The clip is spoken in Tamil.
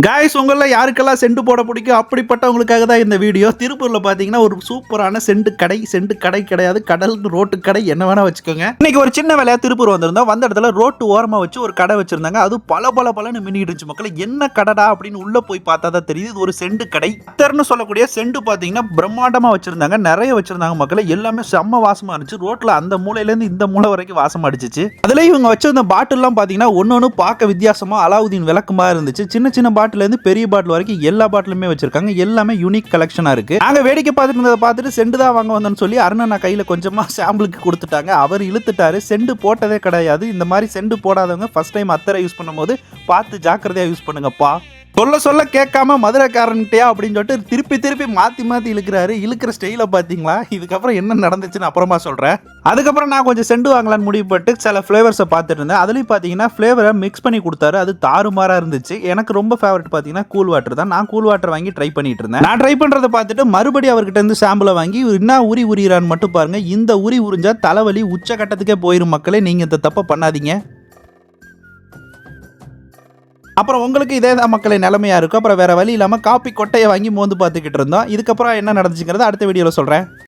காய்ஸ் உங்கள யாருக்கெல்லாம் செண்டு போட பிடிக்கும் அப்படிப்பட்டவங்களுக்காக தான் இந்த வீடியோ. திருப்பூர்ல பாத்தீங்கன்னா ஒரு சூப்பரான செண்டு கடை கிடையாது, கடல் ரோட்டு கடை என்ன வேணா வச்சுக்கோங்க. இன்னைக்கு ஒரு சின்ன வேலையா திருப்பூர் வந்திருந்தோம். வந்த இடத்துல ரோட்டு ஓரமா வச்சு ஒரு கடை வச்சிருந்தாங்க. அது பல மின்னிட்டு இருந்துச்சு. மக்கள் என்ன கடடா அப்படின்னு உள்ள போய் பார்த்தா தான் தெரியுது இது ஒரு செண்டு கடை. அத்தர்னு சொல்லக்கூடிய செண்டு பாத்தீங்கன்னா பிரம்மாண்டமா வச்சிருந்தாங்க, நிறைய வச்சிருந்தாங்க. மக்கள் எல்லாமே செம்ம வாசமா இருந்துச்சு. ரோட்ல அந்த மூலையில இருந்து இந்த மூலை வரைக்கும் வாசம் அடிச்சிச்சு. அதுல இவங்க வச்சிருந்த பாட்டில் எல்லாம் பாத்தீங்கன்னா ஒன்னொன்னு பார்க்க வித்தியாசமா அலாவுதீன் விளக்குமா இருந்துச்சு. சின்ன பாட்டில இருந்து பெரிய பாட்டில் வரைக்கும் எல்லா பாட்டிலுமே வச்சிருக்காங்க. எல்லாமே யூனிக் கலெக்ஷனா இருக்கு. நாங்க வேடிக்கை பார்த்துட்டு இருந்ததை பார்த்துட்டு செண்டு தான் வாங்க வந்தோம்னு சொல்லி அருணா கையில கொஞ்சமா சாம்பிளுக்கு கொடுத்துட்டாங்க. அவர் இழுத்துட்டாரு. செண்டு போட்டதே கிடையாது. இந்த மாதிரி செண்டு போடாதவங்க ஃபர்ஸ்ட் டைம் அத்தரை யூஸ் பண்ணும்போது பார்த்து ஜாக்கிரதையா யூஸ் பண்ணுங்கப்பா. சொல்ல கேட்காம மதுரைக்காரன்ட்டியா அப்படின்னு சொல்லிட்டு திருப்பி மாத்தி இழுக்கிறாரு. இழுக்கிற ஸ்டைல பாத்தீங்களா? இதுக்கப்புறம் என்ன நடந்துச்சுன்னு அப்புறமா சொல்றேன். அதுக்கப்புறம் நான் கொஞ்சம் செண்டு வாங்கலான்னு முடிவு பட்டு சில ஃபிளேவர்ஸை பார்த்துட்டு இருந்தேன். அதுலயும் பாத்தீங்கன்னா ஃபிளேவரை மிக்ஸ் பண்ணி கொடுத்தாரு. அது தாறுமாறா இருந்துச்சு. எனக்கு ரொம்ப ஃபேவரட் பாத்தீங்கன்னா கூல் வாட்டர் தான். நான் கூல் வாட்டர் வாங்கி ட்ரை பண்ணிட்டு இருந்தேன். நான் ட்ரை பண்றதை பார்த்துட்டு மறுபடியும் அவர்கிட்ட இருந்து சாம்பிளை வாங்கி என்ன உரியிறான்னு மட்டும் பாருங்க. இந்த உரிஞ்சா தலைவலி உச்சகட்டத்துக்கே போயிரும். மக்களே, நீங்க இந்த தப்பை பண்ணாதீங்க. அப்புறம் உங்களுக்கு இதே தான் மக்களே நிலைமையா இருக்கும். அப்புறம் வேற வழி இல்லாம காப்பி கொட்டையை வாங்கி மோந்து பார்த்துக்கிட்டு இருந்தோம். இதுக்கப்புறம் என்ன நடந்துச்சுங்கிறத அடுத்த வீடியோல சொல்றேன்.